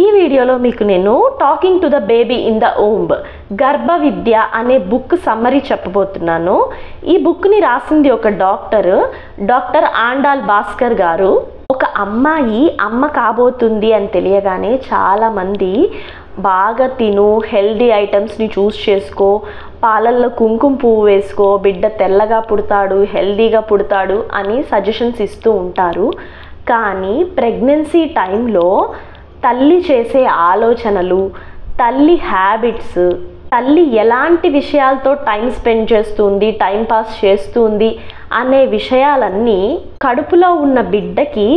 ఈ వీడియోలో మీకు నేను talking to the baby in the womb గర్భ విద్య అనే బుక్ సమ్మరీ చెప్పబోతున్నాను. ఈ బుక్ని రాసింది ఒక డాక్టర్ ఆండాల్ భాస్కర్ గారు. ఒక అమ్మాయి అమ్మ కాబోతుంది అని తెలియగానే చాలామంది బాగా తిను, హెల్దీ ఐటమ్స్ని చూస్ చేసుకో, పాలల్లో కుంకుమ పువ్వు వేసుకో, బిడ్డ తెల్లగా పుడతాడు, హెల్దీగా పుడతాడు అని సజెషన్స్ ఇస్తూ ఉంటారు. కానీ ప్రెగ్నెన్సీ టైంలో తల్లి చేసే ఆలోచనలు, తల్లి హ్యాబిట్స్, తల్లి ఎలాంటి విషయాలతో టైం స్పెండ్ చేస్తుంది, టైం పాస్ చేస్తుంది అనే విషయాలన్నీ కడుపులో ఉన్న బిడ్డకి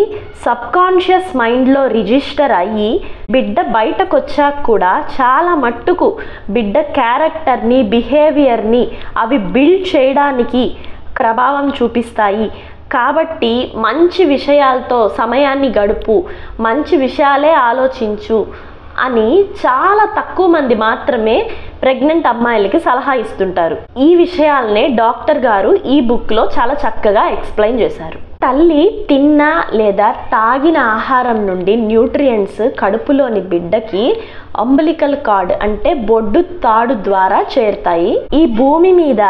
సబ్కాన్షియస్ మైండ్లో రిజిస్టర్ అయ్యి బిడ్డ బయటకు వచ్చాక కూడా చాలా మట్టుకు బిడ్డ క్యారెక్టర్ని, బిహేవియర్ని అవి బిల్డ్ చేయడానికి ప్రభావం చూపిస్తాయి. కాబట్టి మంచి విషయాలతో సమయాన్ని గడుపు, మంచి విషయాలే ఆలోచించు అని చాలా తక్కువ మంది మాత్రమే ప్రెగ్నెంట్ అమ్మాయిలకి సలహా ఇస్తుంటారు. ఈ విషయాలనే డాక్టర్ గారు ఈ బుక్లో చాలా చక్కగా ఎక్స్ప్లెయిన్ చేశారు. తల్లి తిన్న లేదా తాగిన ఆహారం నుండి న్యూట్రియంట్స్ కడుపులోని బిడ్డకి అంబలికల్ కార్డ్ అంటే బొడ్డు తాడు ద్వారా చేరుతాయి. ఈ భూమి మీద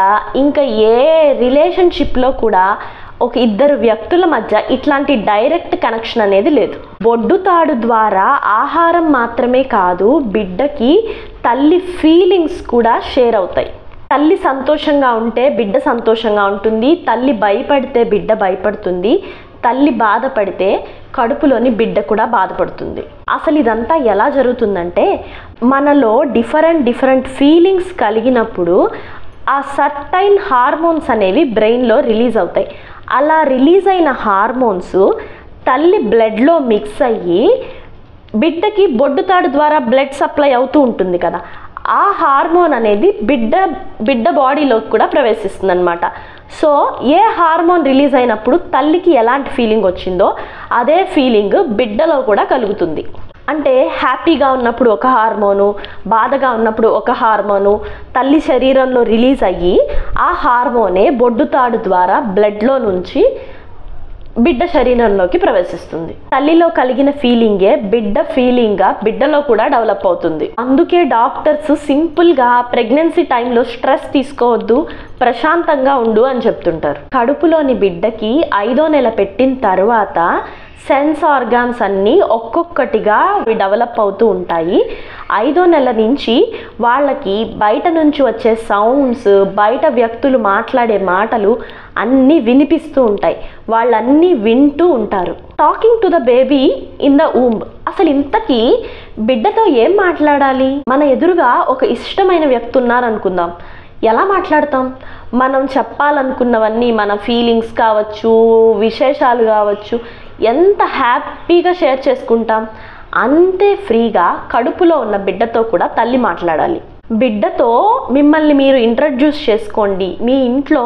ఇంకా ఏ రిలేషన్షిప్లో కూడా ఒక ఇద్దరు వ్యక్తుల మధ్య ఇట్లాంటి డైరెక్ట్ కనెక్షన్ అనేది లేదు. బొడ్డు తాడు ద్వారా ఆహారం మాత్రమే కాదు, బిడ్డకి తల్లి ఫీలింగ్స్ కూడా షేర్ అవుతాయి. తల్లి సంతోషంగా ఉంటే బిడ్డ సంతోషంగా ఉంటుంది, తల్లి భయపడితే బిడ్డ భయపడుతుంది, తల్లి బాధపడితే కడుపులోని బిడ్డ కూడా బాధపడుతుంది. అసలు ఇదంతా ఎలా జరుగుతుందంటే మనలో డిఫరెంట్ ఫీలింగ్స్ కలిగినప్పుడు ఆ సర్టైన్ హార్మోన్స్ అనేవి బ్రెయిన్లో రిలీజ్ అవుతాయి. అలా రిలీజ్ అయిన హార్మోన్స్ తల్లి బ్లడ్లో మిక్స్ అయ్యి బిడ్డకి బొడ్డు తాడు ద్వారా బ్లడ్ సప్లై అవుతూ ఉంటుంది కదా, ఆ హార్మోన్ అనేది బిడ్డ బాడీలోకి కూడా ప్రవేశిస్తుంది అనమాట. సో ఏ హార్మోన్ రిలీజ్ అయినప్పుడు తల్లికి ఎలాంటి ఫీలింగ్ వచ్చిందో అదే ఫీలింగ్ బిడ్డలో కూడా కలుగుతుంది. అంటే హ్యాపీగా ఉన్నప్పుడు ఒక హార్మోను, బాధగా ఉన్నప్పుడు ఒక హార్మోను తల్లి శరీరంలో రిలీజ్ అయ్యి ఆ హార్మోనే బొడ్డుతాడు ద్వారా బ్లడ్లో నుంచి బిడ్డ శరీరంలోకి ప్రవేశిస్తుంది. తల్లిలో కలిగిన ఫీలింగే బిడ్డ ఫీలింగ్గా బిడ్డలో కూడా డెవలప్ అవుతుంది. అందుకే డాక్టర్స్ సింపుల్గా ప్రెగ్నెన్సీ టైంలో స్ట్రెస్ తీసుకోవద్దు, ప్రశాంతంగా ఉండు అని చెప్తుంటారు. కడుపులోని బిడ్డకి 5వ నెల పెట్టిన తర్వాత సెన్స్ ఆర్గాన్స్ అన్నీ ఒక్కొక్కటిగా డెవలప్ అవుతూ ఉంటాయి. 5వ నెల నుంచి వాళ్ళకి బయట నుంచి వచ్చే సౌండ్స్, బయట వ్యక్తులు మాట్లాడే మాటలు అన్నీ వినిపిస్తూ ఉంటాయి. వాళ్ళన్నీ వింటూ ఉంటారు. Talking to the baby in the womb. అసలు ఇంతకీ బిడ్డతో ఏం మాట్లాడాలి? మన ఎదురుగా ఒక ఇష్టమైన వ్యక్తి ఉన్నారనుకుందాం, ఎలా మాట్లాడతాం? మనం చెప్పాలనుకున్నవన్నీ, మన ఫీలింగ్స్ కావచ్చు, విశేషాలు కావచ్చు, ఎంత హ్యాపీగా షేర్ చేసుకుంటాం. అంతే ఫ్రీగా కడుపులో ఉన్న బిడ్డతో కూడా తల్లి మాట్లాడాలి. బిడ్డతో మిమ్మల్ని మీరు ఇంట్రడ్యూస్ చేసుకోండి, మీ ఇంట్లో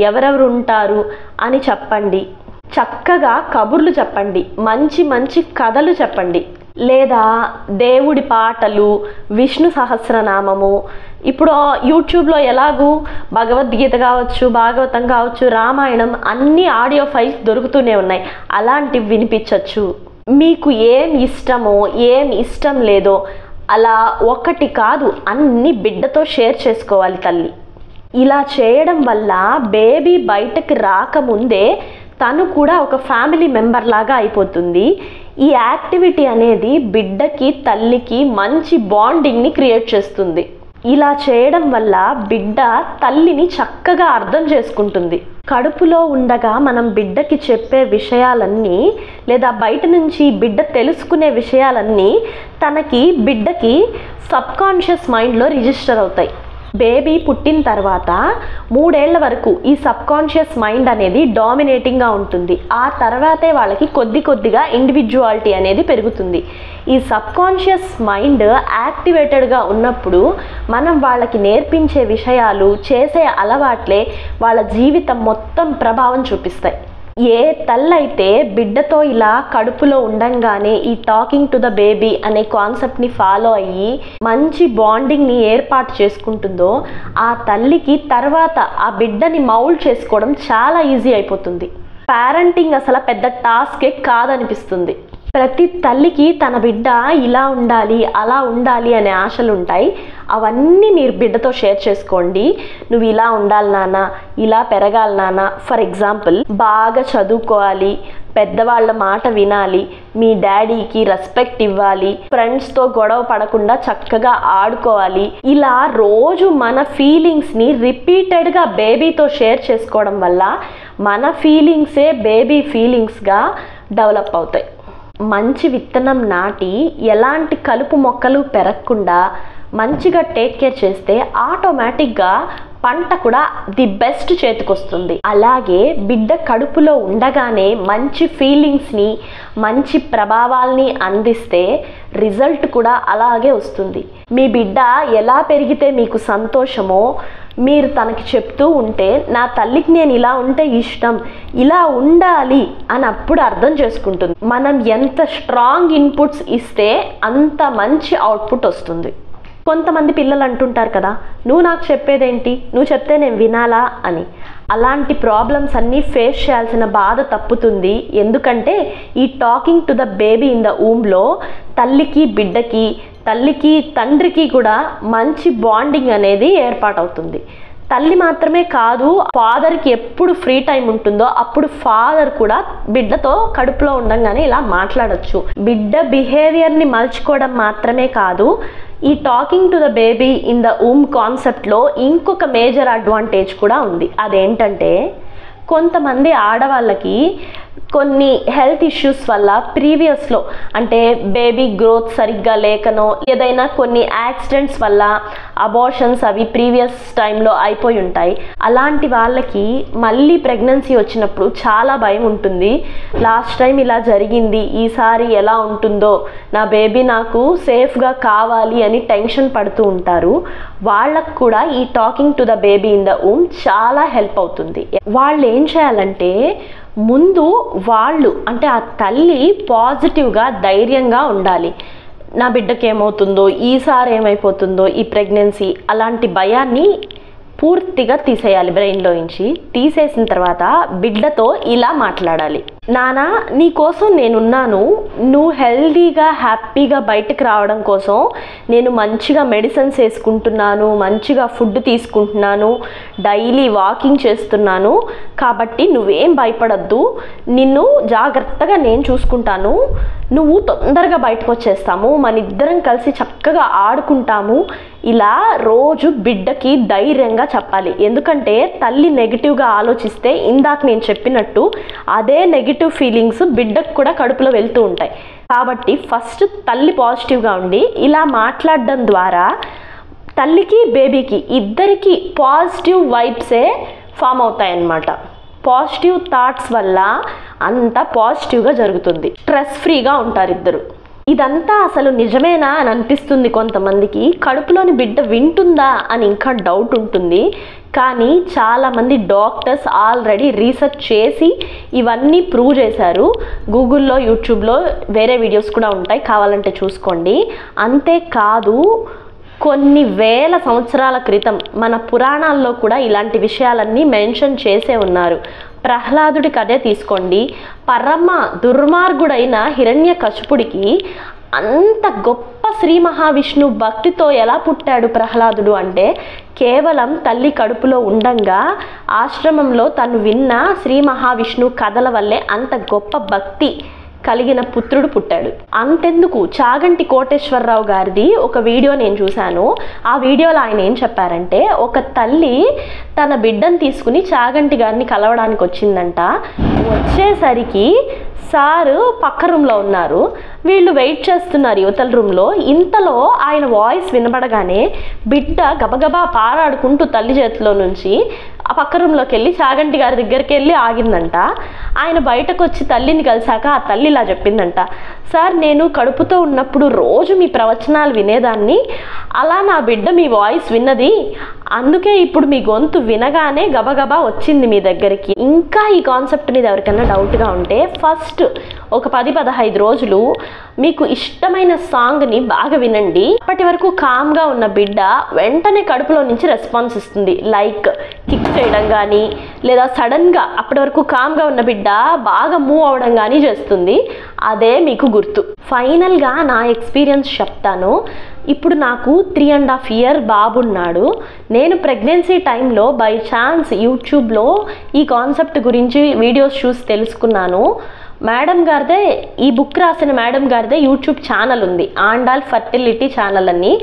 ఎవరెవరు ఉంటారు అని చెప్పండి, చక్కగా కబుర్లు చెప్పండి, మంచి కథలు చెప్పండి, లేదా దేవుడి పాటలు, విష్ణు సహస్రనామము, ఇప్పుడు యూట్యూబ్లో ఎలాగూ భగవద్గీత కావచ్చు, భాగవతం కావచ్చు, రామాయణం అన్ని ఆడియో ఫైల్స్ దొరుకుతూనే ఉన్నాయి, అలాంటివి వినిపించవచ్చు. మీకు ఏం ఇష్టమో ఏం ఇష్టం లేదో అలా ఒకటి కాదు అన్ని బిడ్డతో షేర్ చేసుకోవాలి తల్లి. ఇలా చేయడం వల్ల బేబీ బయటకు రాకముందే తను కూడా ఒక ఫ్యామిలీ మెంబర్ లాగా అయిపోతుంది. ఈ యాక్టివిటీ అనేది బిడ్డకి తల్లికి మంచి బాండింగ్ని క్రియేట్ చేస్తుంది. ఇలా చేయడం వల్ల బిడ్డ తల్లిని చక్కగా అర్థం చేసుకుంటుంది. కడుపులో ఉండగా మనం బిడ్డకి చెప్పే విషయాలన్నీ లేదా బయట నుంచి బిడ్డ తెలుసుకునే విషయాలన్నీ బిడ్డకి సబ్కాన్షియస్ మైండ్లో రిజిస్టర్ అవుతాయి. బేబీ పుట్టిన తర్వాత 3 ఏళ్ల వరకు ఈ సబ్కాన్షియస్ మైండ్ అనేది డామినేటింగ్గా ఉంటుంది. ఆ తర్వాతే వాళ్ళకి కొద్దిగా ఇండివిజువాలిటీ అనేది పెరుగుతుంది. ఈ సబ్కాన్షియస్ మైండ్ యాక్టివేటెడ్గా ఉన్నప్పుడు మనం వాళ్ళకి నేర్పించే విషయాలు, చేసే అలవాట్లే వాళ్ళ జీవితం మొత్తం ప్రభావం చూపిస్తాయి. ఏ తల్లైతే బిడ్డతో ఇలా కడుపులో ఉండంగానే ఈ టాకింగ్ టు ద బేబీ అనే కాన్సెప్ట్ని ఫాలో అయ్యి మంచి బాండింగ్ని ఏర్పాటు చేసుకుంటుందో ఆ తల్లికి తర్వాత ఆ బిడ్డని మౌల్డ్ చేసుకోవడం చాలా ఈజీ అయిపోతుంది. పేరెంటింగ్ అసలు పెద్ద టాస్కే కాదనిపిస్తుంది. ప్రతి తల్లికి తన బిడ్డ ఇలా ఉండాలి అలా ఉండాలి అనే ఆశలు ఉంటాయి. అవన్నీ మీరు బిడ్డతో షేర్ చేసుకోండి. నువ్వు ఇలా ఉండాలి నాన్న, ఇలా పెరగాలి నాన్న. ఫర్ ఎగ్జాంపుల్, బాగా చదువుకోవాలి, పెద్దవాళ్ళ మాట వినాలి, మీ డాడీకి రెస్పెక్ట్ ఇవ్వాలి, ఫ్రెండ్స్తో గొడవ పడకుండా చక్కగా ఆడుకోవాలి. ఇలా రోజు మన ఫీలింగ్స్ని రిపీటెడ్గా బేబీతో షేర్ చేసుకోవడం వల్ల మన ఫీలింగ్సే బేబీ ఫీలింగ్స్గా డెవలప్ అవుతాయి. మంచి విత్తనం నాటి ఎలాంటి కలుపు మొక్కలు పెరగకుండా మంచిగా టేక్ కేర్ చేస్తే ఆటోమేటిక్గా పంట కూడా ది బెస్ట్ చేతికొస్తుంది. అలాగే బిడ్డ కడుపులో ఉండగానే మంచి ఫీలింగ్స్ని, మంచి ప్రభావాల్ని అందిస్తే రిజల్ట్ కూడా అలాగే వస్తుంది. మీ బిడ్డ ఎలా పెరిగితే మీకు సంతోషమో మీరు తనకి చెప్తూ ఉంటే, నా తల్లికి నేను ఇలా ఉంటే ఇష్టం, ఇలా ఉండాలి అని అప్పుడు అర్థం చేసుకుంటుంది. మనం ఎంత స్ట్రాంగ్ ఇన్పుట్స్ ఇస్తే అంత మంచి అవుట్పుట్ వస్తుంది. కొంతమంది పిల్లలు అంటుంటారు కదా, నువ్వు నాకు చెప్పేదేంటి, నువ్వు చెప్తే నేను వినాలా అని. అలాంటి ప్రాబ్లమ్స్ అన్నీ ఫేస్ చేయాల్సిన బాధ తప్పుతుంది. ఎందుకంటే ఈ talking to the baby in the ఊమ్లో తల్లికి బిడ్డకి, తల్లికి తండ్రికి కూడా మంచి బాండింగ్ అనేది ఏర్పాటవుతుంది. తల్లి మాత్రమే కాదు, ఫాదర్కి ఎప్పుడు ఫ్రీ టైం ఉంటుందో అప్పుడు ఫాదర్ కూడా బిడ్డతో కడుపులో ఉండగానే ఇలా మాట్లాడచ్చు. బిడ్డ బిహేవియర్ని మలుచుకోవడం మాత్రమే కాదు, ఈ talking to the baby in the womb కాన్సెప్ట్లో ఇంకొక మేజర్ అడ్వాంటేజ్ కూడా ఉంది. అదేంటంటే, కొంతమంది ఆడవాళ్ళకి కొన్ని హెల్త్ ఇష్యూస్ వల్ల ప్రీవియస్లో అంటే బేబీ గ్రోత్ సరిగ్గా లేకనో, ఏదైనా కొన్ని యాక్సిడెంట్స్ వల్ల అబార్షన్స్ అవి ప్రీవియస్ టైంలో అయిపోయి ఉంటాయి. అలాంటి వాళ్ళకి మళ్ళీ ప్రెగ్నెన్సీ వచ్చినప్పుడు చాలా భయం ఉంటుంది. లాస్ట్ టైం ఇలా జరిగింది, ఈసారి ఎలా ఉంటుందో, నా బేబీ నాకు సేఫ్గా కావాలి అని టెన్షన్ పడుతూ ఉంటారు. వాళ్ళకు కూడా ఈ talking to the baby in the womb చాలా హెల్ప్ అవుతుంది. వాళ్ళు ఏం చేయాలంటే, ముందు వాళ్ళు అంటే ఆ తల్లి పాజిటివ్గా ధైర్యంగా ఉండాలి. నా బిడ్డకి ఏమవుతుందో, ఈసారి ఏమైపోతుందో ఈ ప్రెగ్నెన్సీ, అలాంటి భయాన్ని పూర్తిగా తీసేయాలి బ్రెయిన్లో నుంచి. తీసేసిన తర్వాత బిడ్డతో ఇలా మాట్లాడాలి, నానా నీ కోసం నేనున్నాను, నువ్వు హెల్దీగా హ్యాపీగా బయటకు రావడం కోసం నేను మంచిగా మెడిసిన్స్ వేసుకుంటున్నాను, మంచిగా ఫుడ్ తీసుకుంటున్నాను, డైలీ వాకింగ్ చేస్తున్నాను, కాబట్టి నువ్వేం భయపడద్దు, నిన్ను జాగ్రత్తగా నేను చూసుకుంటాను, నువ్వు తొందరగా బయటకు వచ్చేస్తాము, మన ఇద్దరం కలిసి చక్కగా ఆడుకుంటాము. ఇలా రోజు బిడ్డకి ధైర్యంగా చెప్పాలి. ఎందుకంటే తల్లి నెగిటివ్గా ఆలోచిస్తే ఇందాక నేను చెప్పినట్టు అదే నెగిటివ్ ఫీలింగ్స్ బిడ్డకు కూడా కడుపులో వెళ్తూ ఉంటాయి. కాబట్టి ఫస్ట్ తల్లి పాజిటివ్గా ఉండి ఇలా మాట్లాడడం ద్వారా తల్లికి బేబీకి ఇద్దరికి పాజిటివ్ వైబ్సే ఫామ్ అవుతాయన్నమాట. పాజిటివ్ థాట్స్ వల్ల అంతా పాజిటివ్గా జరుగుతుంది, స్ట్రెస్ ఫ్రీగా ఉంటారు ఇద్దరు. ఇదంతా అసలు నిజమేనా అని అనిపిస్తుంది కొంతమందికి. కడుపులోని బిడ్డ వింటుందా అని ఇంకా డౌట్ ఉంటుంది. కానీ చాలామంది డాక్టర్స్ ఆల్రెడీ రీసెర్చ్ చేసి ఇవన్నీ ప్రూవ్ చేశారు. గూగుల్లో, యూట్యూబ్లో వేరే వీడియోస్ కూడా ఉంటాయి, కావాలంటే చూసుకోండి. అంతేకాదు, కొన్ని వేల సంవత్సరాల క్రితం మన పురాణాల్లో కూడా ఇలాంటి విషయాలన్నీ మెన్షన్ చేసే ఉన్నారు. ప్రహ్లాదుడి కథే తీసుకోండి. పరమ దుర్మార్గుడైన హిరణ్యకశిపుడికి అంత గొప్ప శ్రీ మహావిష్ణు భక్తితో ఎలా పుట్టాడు ప్రహ్లాదుడు అంటే, కేవలం తల్లి కడుపులో ఉండంగా ఆశ్రమంలో తను విన్న శ్రీ మహావిష్ణు కథల వల్లే అంత గొప్ప భక్తి కలిగిన పుత్రుడు పుట్టాడు. అంతెందుకు, చాగంటి కోటేశ్వరరావు గారిది ఒక వీడియో నేను చూశాను. ఆ వీడియోలో ఆయన ఏం చెప్పారంటే, ఒక తల్లి తన బిడ్డను తీసుకుని చాగంటి గారిని కలవడానికి వచ్చిందంట. వచ్చేసరికి సారు పక్క రూమ్లో ఉన్నారు, వీళ్ళు వెయిట్ చేస్తున్నారు యువతల రూమ్లో. ఇంతలో ఆయన వాయిస్ వినబడగానే బిడ్డ గబగబా పారాడుకుంటూ తల్లి చేతిలో నుంచి ఆ పక్క రూమ్లోకి వెళ్ళి చాగంటి గారి దగ్గరికి వెళ్ళి ఆగిందంట. ఆయన బయటకు వచ్చి తల్లిని కలిసాక ఆ తల్లి ఇలా చెప్పిందంట, సార్ నేను కడుపుతో ఉన్నప్పుడు రోజు మీ ప్రవచనాలు వినేదాన్ని, అలా నా బిడ్డ మీ వాయిస్ విన్నది, అందుకే ఇప్పుడు మీ గొంతు వినగానే గబగబా వచ్చింది మీ దగ్గరికి. ఇంకా ఈ కాన్సెప్ట్ మీద ఎవరికైనా డౌట్గా ఉంటే ఫస్ట్ ఒక 10-15 రోజులు మీకు ఇష్టమైన సాంగ్ని బాగా వినండి. అప్పటి వరకు కామ్గా ఉన్న బిడ్డ వెంటనే కడుపులో నుంచి రెస్పాన్స్ ఇస్తుంది, లైక్ కిక్ చేయడం కానీ, లేదా సడన్గా అప్పటి వరకు కామ్గా ఉన్న బిడ్డ బాగా మూవ్ అవ్వడం కానీ చేస్తుంది. అదే మీకు గుర్తు. ఫైనల్గా నా ఎక్స్పీరియన్స్ చెప్తాను. ఇప్పుడు నాకు 3.5 year బాబు ఉన్నాడు. నేను ప్రెగ్నెన్సీ టైంలో బై ఛాన్స్ యూట్యూబ్లో ఈ కాన్సెప్ట్ గురించి వీడియోస్ చూసి తెలుసుకున్నాను. మేడం గారిదే, ఈ బుక్ రాసిన మేడం గారిదే యూట్యూబ్ ఛానల్ ఉంది, ఆండాల్ ఫర్టిలిటీ ఛానల్ అని.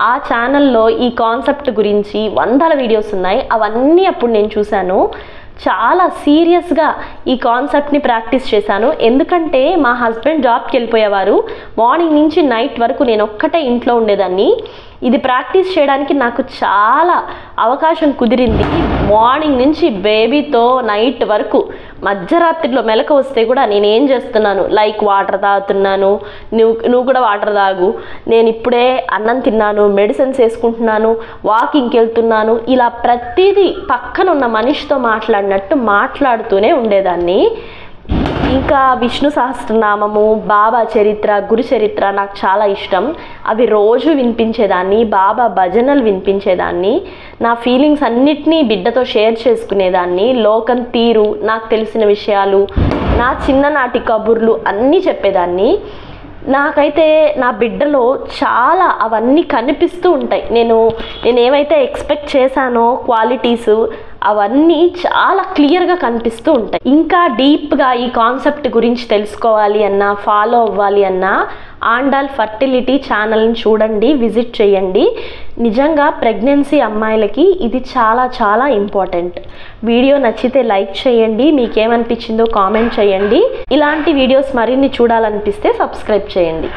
ఆ ఛానల్లో ఈ కాన్సెప్ట్ గురించి 100 వీడియోస్ ఉన్నాయి. అవన్నీ అప్పుడు నేను చూశాను. చాలా సీరియస్గా ఈ కాన్సెప్ట్ని ప్రాక్టీస్ చేశాను. ఎందుకంటే మా హస్బెండ్ జాబ్కి వెళ్ళిపోయేవారు, మార్నింగ్ నుంచి నైట్ వరకు నేను ఒక్కటే ఇంట్లో ఉండేదాన్ని. ఇది ప్రాక్టీస్ చేయడానికి నాకు చాలా అవకాశం కుదిరింది. మార్నింగ్ నుంచి బేబీతో నైట్ వరకు మధ్యరాత్రిలో మెలకు వస్తే కూడా నేను ఏం చేస్తున్నాను, లైక్ వాటర్ తాగుతున్నాను, నువ్వు కూడా వాటర్ తాగు, నేను ఇప్పుడే అన్నం తిన్నాను, మెడిసిన్స్ వేసుకుంటున్నాను, వాకింగ్కి వెళ్తున్నాను, ఇలా ప్రతిదీ పక్కన ఉన్న మనిషితో మాట్లాడినట్టు మాట్లాడుతూనే ఉండేదాన్ని. ఇంకా విష్ణు సహస్రనామము, బాబా చరిత్ర, గురు చరిత్ర నాకు చాలా ఇష్టం. అవి రోజు వినిపించేదాన్ని, బాబా భజనలు వినిపించేదాన్ని, నా ఫీలింగ్స్ అన్నిటినీ బిడ్డతో షేర్ చేసుకునేదాన్ని. లోకం తీరు, నాకు తెలిసిన విషయాలు, నా చిన్ననాటి కబుర్లు అన్నీ చెప్పేదాన్ని. నాకైతే నా బిడ్డలో చాలా అవన్నీ కనిపిస్తూ ఉంటాయి. నేను ఏమైతే ఎక్స్పెక్ట్ చేశానో క్వాలిటీస్ అవన్నీ చాలా క్లియర్గా కనిపిస్తూ ఉంటాయి. ఇంకా డీప్గా ఈ కాన్సెప్ట్ గురించి తెలుసుకోవాలి అన్నా, ఫాలో అవ్వాలి అన్నా ఆండాల్ ఫర్టిలిటీ ఛానల్ని చూడండి, విజిట్ చేయండి. నిజంగా ప్రెగ్నెన్సీ అమ్మాయిలకి ఇది చాలా చాలా ఇంపార్టెంట్. వీడియో నచ్చితే లైక్ చేయండి, మీకేమనిపించిందో కామెంట్ చేయండి. ఇలాంటి వీడియోస్ మరిన్ని చూడాలనిపిస్తే సబ్స్క్రైబ్ చేయండి.